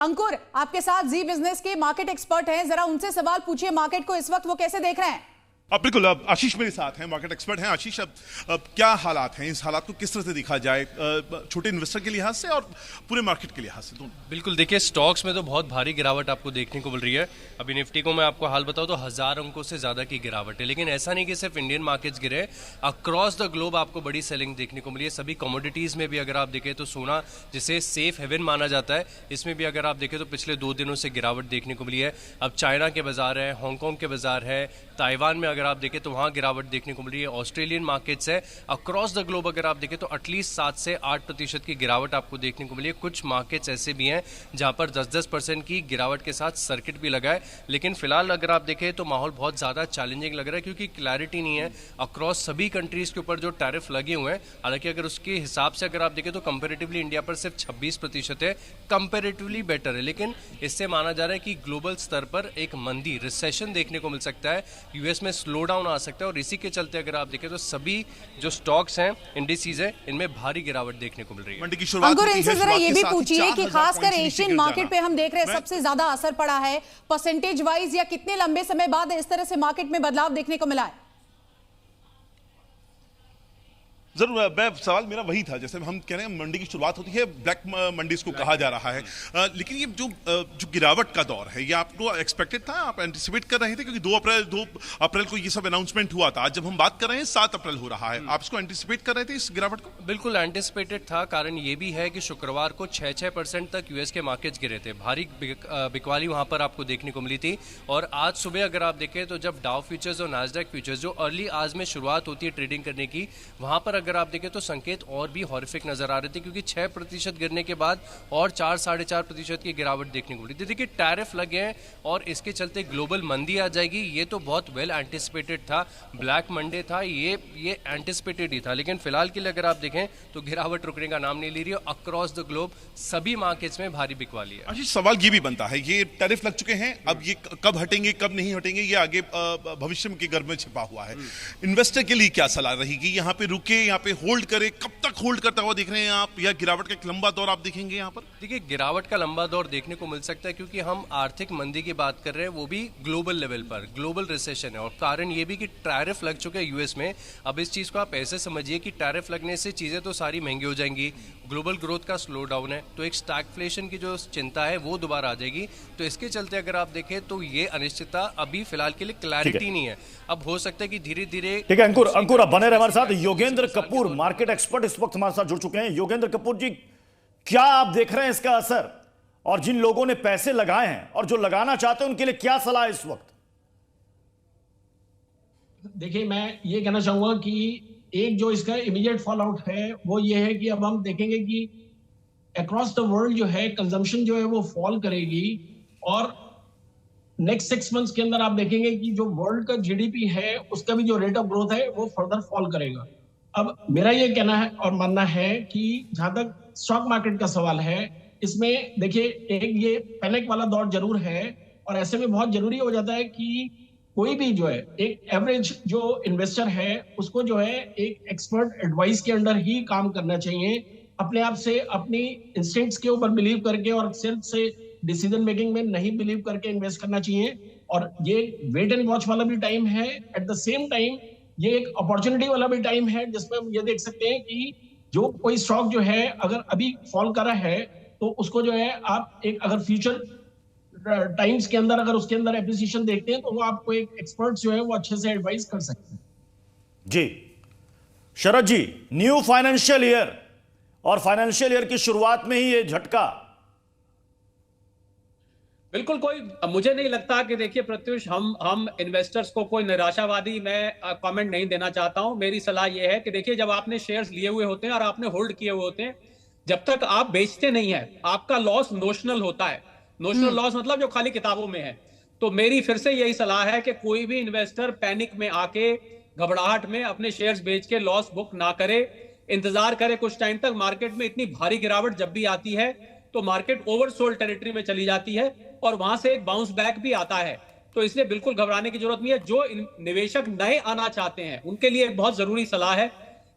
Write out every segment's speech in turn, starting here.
अंकुर आपके साथ जी बिजनेस के मार्केट एक्सपर्ट हैं, जरा उनसे सवाल पूछिए मार्केट को इस वक्त वो कैसे देख रहे हैं। बिल्कुल। अब आशीष मेरे साथ हैं, मार्केट एक्सपर्ट हैं। आशीष, अब क्या हालात हैं, इस हालात को किस तरह से देखा जाए, छोटे इन्वेस्टर के लिहाज से और पूरे मार्केट के लिहाज से दोनों? बिल्कुल, देखिए स्टॉक्स में तो बहुत भारी गिरावट आपको देखने को मिल रही है। अभी निफ्टी को मैं आपको हाल बताऊं तो 1000 अंकों से ज़्यादा की गिरावट है। लेकिन ऐसा नहीं कि सिर्फ इंडियन मार्केट्स गिरे, अक्रॉस द ग्लोब आपको बड़ी सेलिंग देखने को मिली है। सभी कमोडिटीज़ में भी अगर आप देखें तो सोना, जिसे सेफ हेवन माना जाता है, इसमें भी अगर आप देखें तो पिछले 2 दिनों से गिरावट देखने को मिली है। अब चाइना के बाजार है, हांगकॉन्ग के बाजार है, ताइवान में अगर आप देखें तो वहाँ गिरावट देखने को मिल रही है। ऑस्ट्रेलियन मार्केट्स है, अक्रॉस द ग्लोब अगर आप देखें तो एटलीस्ट 7 से 8% की गिरावट आपको देखने को मिली है। कुछ मार्केट्स ऐसे भी हैं जहां पर 10% की गिरावट के साथ सर्किट भी लगा है। लेकिन फिलहाल अगर आप देखें तो माहौल बहुत ज़्यादा चैलेंजिंग लग रहा है, क्योंकि क्लैरिटी नहीं है अक्रॉस सभी कंट्रीज़ के ऊपर जो टैरिफ लगे हुए हैं। हालांकि अगर उसके हिसाब से अगर आप देखें तो कंपेरेटिवली इंडिया पर सिर्फ 26% है, कंपेरेटिवली बेटर है। लेकिन इससे माना जा रहा है कि ग्लोबल स्तर पर एक मंदी, रिसेशन देखने को मिल सकता है, यूएस में स्लो डाउन आ सकता है। और इसी के चलते अगर आप देखें तो सभी जो स्टॉक्स हैं, इंडिसेस है, इनमें भारी गिरावट देखने को मिल रही है। मंडी की शुरुआत अंकुर, इनसे जरा ये भी पूछिए कि खासकर एशियन मार्केट पे हम देख रहे हैं सबसे ज्यादा असर पड़ा है परसेंटेज वाइज, या कितने लंबे समय बाद इस तरह से मार्केट में बदलाव देखने को मिला है? जरूर, मैं सवाल मेरा वही था। जैसे हम कह रहे हैं मंडी की शुरुआत होती है, ब्लैक मंडी इसको कहा जा रहा है, लेकिन ये जो गिरावट का दौर है, ये आपको एक्सपेक्टेड था, आप एंटिसिपेट कर रहे थे? क्योंकि 2 अप्रैल को ये सब अनाउंसमेंट हुआ था। आज जब हम बात कर रहे हैं 7 अप्रैल हो रहा है, आप इसको एंटिसिपेट कर रहे थे, इस गिरावट को? बिल्कुल एंटिसिपेटेड था। कारण ये भी है कि शुक्रवार को 6% तक यूएस के मार्केट्स गिरे थे। भारी बिकवाली वहां पर आपको देखने को मिली थी। और आज सुबह अगर आप देखें तो जब डाउ फ्यूचर्स और नास्डैक फ्यूचर्स, जो अर्ली आज में शुरुआत होती है ट्रेडिंग करने की, वहां पर अगर आप देखें तो संकेत और भी हॉरिफिक नजर आ रहे थे, क्योंकि 6% गिरने के बाद और 4-4.5% की गिरावट देखने को मिली थी। देखिए टैरिफ लगे हैं और इसके चलते ग्लोबल मंदी आ जाएगी, ये तो बहुत वेल एंटिसिपेटेड था। ब्लैक मंडे था, ये एंटिसिपेटेड ही था। लेकिन फिलहाल के लिए अगर आप देखें तो गिरावट रुकने का नाम नहीं ले रही है। अक्रॉस द ग्लोब सभी मार्केट्स में भारी बिकवाली है। अच्छा, सवाल ये भी बनता है, ये टैरिफ लग चुके हैं, अब ये कब हटेंगे कब नहीं हटेंगे, ये आगे भविष्य के गर्भ में छिपा हुआ है। इन्वेस्टर के लिए क्या सलाह रहेगी? यहाँ पे रुके, यहाँ पे होल्ड करे? कब तक होल्ड करता हुआ देख रहे हैं आप, या गिरावट का एक लंबा दौर आप देखेंगे यहाँ पर? देखिए गिरावट का लंबा दौर देखने को मिल सकता है, क्योंकि हम आर्थिक मंदी की बात कर रहे हैं, वो भी ग्लोबल लेवल पर। ग्लोबल रिसेशन है और कारण ये भी कि टैरिफ लग चुके हैं यूएस में। अब इस चीज को आप ऐसे समझिए कि टैरिफ लगने से चीजें तो सारी महंगी हो जाएंगी, ग्लोबल ग्रोथ का स्लो डाउन है, तो एक स्टैगफ्लेशन की जो चिंता है वो दोबारा आ जाएगी। तो इसके चलते अगर आप देखें तो ये अनिश्चितता अभी फिलहाल के लिए क्लैरिटी नहीं है। अब हो सकता है कि धीरे धीरे। ठीक है अंकुर, आप बने रहे हमारे साथ। योगेंद्र कपूर, मार्केट एक्सपर्ट, इस वक्त हमारे साथ जुड़ चुके हैं। योगेंद्र कपूर जी, क्या आप देख रहे हैं इसका असर, और जिन लोगों ने पैसे लगाए हैं और जो लगाना चाहते हैं उनके लिए क्या सलाह है इस वक्त? देखिए, मैं ये कहना चाहूंगा कि एक जो इसका इमीडिएट फॉल आउट है वो ये है कि अब हम देखेंगे कि अक्रॉस द वर्ल्ड जो है कंजम्पशन जो है वो फॉल करेगी, और नेक्स्ट 6 मंथ्स के अंदर आप देखेंगे कि जो वर्ल्ड का जीडीपी है उसका भी जो रेट ऑफ ग्रोथ है वो फर्दर फॉल करेगा। अब मेरा ये कहना है और मानना है कि जहां तक स्टॉक मार्केट का सवाल है, इसमें देखिए एक ये पैनिक वाला दौर जरूर है, और ऐसे में बहुत जरूरी हो जाता है कि कोई भी जो है एक एवरेज जो इन्वेस्टर है उसको जो है एक एक्सपर्ट एडवाइस के अंडर ही काम करना चाहिए। अपने आप से, अपनी इंस्टिंक्ट्स के ऊपर बिलीव करके और सेल्फ से डिसीजन मेकिंग में नहीं बिलीव करके इन्वेस्ट करना चाहिए। और ये वेट एंड वॉच वाला भी टाइम है, एट द सेम टाइम ये एक अपॉर्चुनिटी वाला भी टाइम है, जिसमें हम ये देख सकते हैं कि जो कोई स्टॉक जो है अगर अभी फॉल कर रहा है तो उसको जो है आप एक अगर फ्यूचर टाइम्स के अंदर अगर उसके अंदर एप्रिसिएशन देखते हैं तो वो आपको एक एक्सपर्ट जो है वो अच्छे से एडवाइस कर सकते हैं। जी शरद जी, न्यू फाइनेंशियल ईयर और फाइनेंशियल ईयर की शुरुआत में ही ये झटका। बिल्कुल, कोई मुझे नहीं लगता कि देखिए प्रत्युष, हम इन्वेस्टर्स को कोई निराशावादी मैं कमेंट नहीं देना चाहता हूं। मेरी सलाह यह है कि देखिए जब आपने शेयर्स लिए हुए होते हैं और आपने होल्ड किए हुए होते हैं, जब तक आप बेचते नहीं है आपका लॉस नोशनल होता है। नोशनल लॉस मतलब जो खाली किताबों में है। तो मेरी फिर से यही सलाह है कि कोई भी इन्वेस्टर पैनिक में आके, घबराहट में अपने शेयर्स बेच के लॉस बुक ना करे, इंतजार करे कुछ टाइम तक। मार्केट में इतनी भारी गिरावट जब भी आती है तो मार्केट ओवरसोल्ड टेरिटरी में चली जाती है और वहां से एक बाउंस बैक भी आता है। तो इसलिए बिल्कुल घबराने की जरूरत नहीं है। जो निवेशक नए आना चाहते हैं उनके लिए बहुत जरूरी सलाह है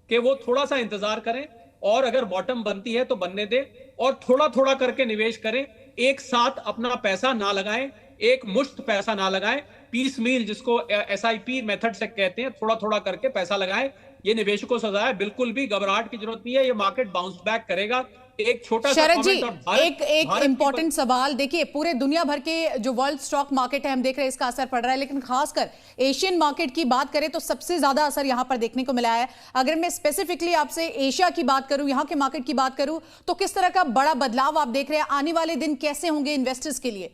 कि वो थोड़ा सा इंतजार करें, और अगर बॉटम बनती है तो बनने दें और थोड़ा थोड़ा करके निवेश करें। एक साथ अपना पैसा ना लगाएं, एक मुश्त पैसा ना लगाएं, पीस मील जिसको SIP मेथड से कहते हैं, थोड़ा थोड़ा करके पैसा लगाएं। ये निवेशकों से सजा है, बिल्कुल भी घबराहट की जरूरत नहीं है, ये मार्केट बाउंस बैक करेगा। एक छोटा सा शरद जी, कमेंट और एक इंपॉर्टेंट सवाल, देखिए पूरे दुनिया भर के जो वर्ल्ड स्टॉक मार्केट है हम देख रहे हैं इसका असर पड़ रहा है, लेकिन खासकर एशियन मार्केट की बात करें तो सबसे ज्यादा असर यहां पर देखने को मिला है। अगर मैं स्पेसिफिकली आपसे एशिया की बात करूं, यहां के मार्केट की बात करूं, तो किस तरह का बड़ा बदलाव आप देख रहे हैं? आने वाले दिन कैसे होंगे इन्वेस्टर्स के लिए?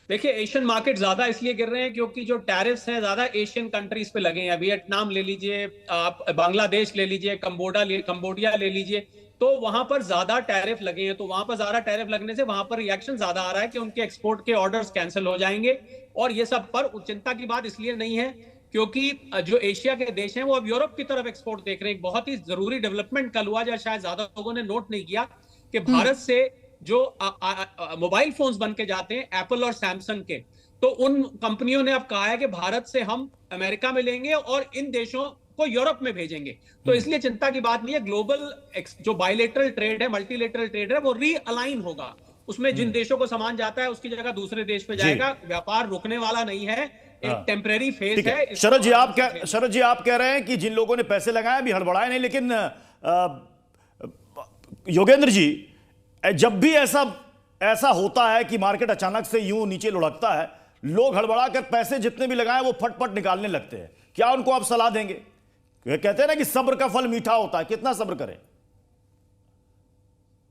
देखिए, एशियन मार्केट ज्यादा इसलिए गिर रहे हैं क्योंकि जो टैरिफ्स हैं ज्यादा एशियन कंट्रीज पे लगे हैं। वियतनाम ले लीजिए, आप बांग्लादेश ले लीजिए, कंबोडिया ले लीजिए, तो वहां पर ज्यादा टैरिफ लगे हैं। तो वहां पर ज्यादा टैरिफ लगने से वहां पर रिएक्शन ज्यादा आ रहा है कि उनके एक्सपोर्ट के ऑर्डर्स कैंसिल हो जाएंगे। और ये सब पर चिंता की बात इसलिए नहीं है क्योंकि जो एशिया के देश हैं वो अब यूरोप की तरफ एक्सपोर्ट देख रहे हैं। एक बहुत ही जरूरी डेवलपमेंट कल हुआ, जो शायद ज्यादा लोगों ने नोट नहीं किया, कि भारत से जो मोबाइल फोन्स बन के जाते हैं एप्पल और सैमसंग के, तो उन कंपनियों ने अब कहा है कि भारत से हम अमेरिका में लेंगे और इन देशों को यूरोप में भेजेंगे। तो इसलिए चिंता की बात नहीं है। ग्लोबल जो बायलैटरल ट्रेड है, मल्टीलैटरल ट्रेड है, वो रीअलाइन होगा। उसमें जिन देशों को सामान जाता है उसकी जगह दूसरे देश पे जाएगा। व्यापार रुकने वाला नहीं है, एक टेम्परेरी फेज है। शरद जी आप कह रहे हैं कि जिन लोगों ने पैसे लगाए अभी हड़बड़ाए नहीं, लेकिन योगेंद्र जी, जब भी ऐसा होता है कि मार्केट अचानक से यूं नीचे लुढ़कता है, लोग हड़बड़ा कर पैसे जितने भी लगाए वो फटफट निकालने लगते हैं। क्या उनको आप सलाह देंगे? कहते हैं ना कि सब्र का फल मीठा होता है, कितना सब्र करें?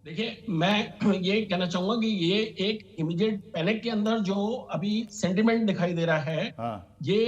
देखिए, मैं ये कहना चाहूंगा कि ये एक इमीडिएट पैनिक के अंदर जो अभी सेंटिमेंट दिखाई दे रहा है, ये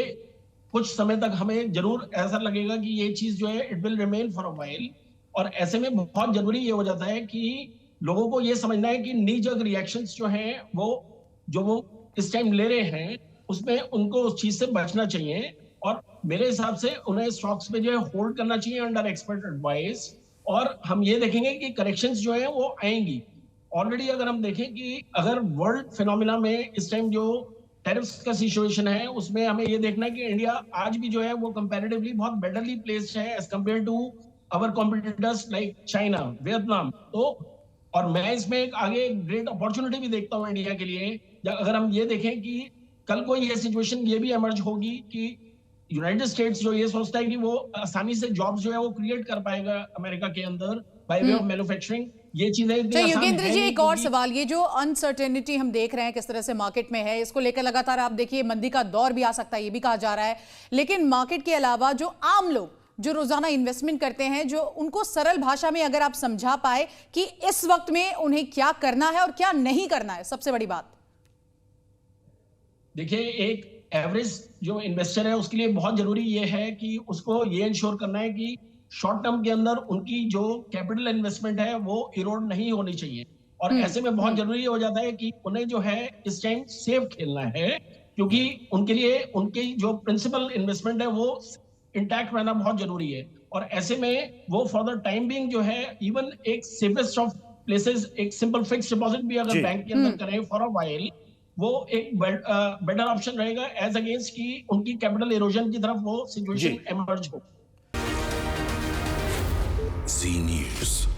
कुछ समय तक हमें जरूर ऐसा लगेगा कि ये चीज जो है it will remain for a while. और ऐसे में बहुत जरूरी ये हो जाता है कि लोगों को ये समझना है कि नी जर्क रिएक्शंस जो हैं वो इस टाइम ले रहे हैं, उसमें उनको उस चीज से बचना चाहिए। और मेरे हिसाब से उन्हें स्टॉक्स पे जो है होल्ड करना चाहिए अंडर एक्सपर्ट एडवाइस। और हम ये देखेंगे कि करेक्शंस जो है वो आएंगी। ऑलरेडी अगर हम देखें कि अगर वर्ल्ड फिनोमिना में इस टाइम जो टैरिफ्स का सिचुएशन है, उसमें हमें ये देखना है कि इंडिया आज भी जो है वो कंपैरेटिवली बहुत बेटरली प्लेस्ड है as compare to our competitors like China, Vietnam. तो और मैं इसमें एक आगे ग्रेट अपॉर्चुनिटी भी देखता हूँ इंडिया के लिए। अगर हम ये देखें कि कल को ये सिचुएशन ये भी एमर्ज होगी कि यूनाइटेड स्टेट्स जो ये सोचता है कि वो आसानी से जॉब्स जो है वो क्रिएट कर पाएगा अमेरिका के अंदर बाय वे ऑफ मैन्युफैक्चरिंग, ये चीजें योगेंद्र जी, एक और सवाल, ये जो अनसर्टेनिटी हम देख रहे हैं किस तरह से मार्केट में है, इसको लेकर लगातार आप देखिए मंदी का दौर भी आ सकता है, ये भी कहा जा रहा है। लेकिन मार्केट के अलावा जो आम लोग जो रोजाना इन्वेस्टमेंट करते हैं, जो उनको सरल भाषा में अगर आप समझा पाए कि इस वक्त में उन्हें क्या करना है और क्या नहीं करना है, सबसे बड़ी बात। देखिए, एक एवरेज जो इन्वेस्टर है उसके लिए बहुत जरूरी ये है कि उसको ये इंश्योर करना है कि शॉर्ट टर्म के अंदर उनकी जो कैपिटल इन्वेस्टमेंट है वो इरोड नहीं होनी चाहिए। और ऐसे में बहुत जरूरी हो जाता है कि उन्हें जो है इस टाइम सेफ खेलना है, क्योंकि उनके लिए उनकी जो प्रिंसिपल इन्वेस्टमेंट है वो इंटैक्ट रहना बहुत जरूरी है। और ऐसे में वो फॉर द टाइम बीइंग जो है इवन एक सेफेस्ट ऑफ प्लेसेस, एक सिंपल फिक्स्ड डिपॉजिट भी अगर बैंक के अंदर करें फॉर अ व्हाइल, वो एक बेटर ऑप्शन रहेगा एज अगेंस्ट कि उनकी कैपिटल इरोजन की तरफ वो सिचुएशन इमर्ज हो। जी न्यूज़।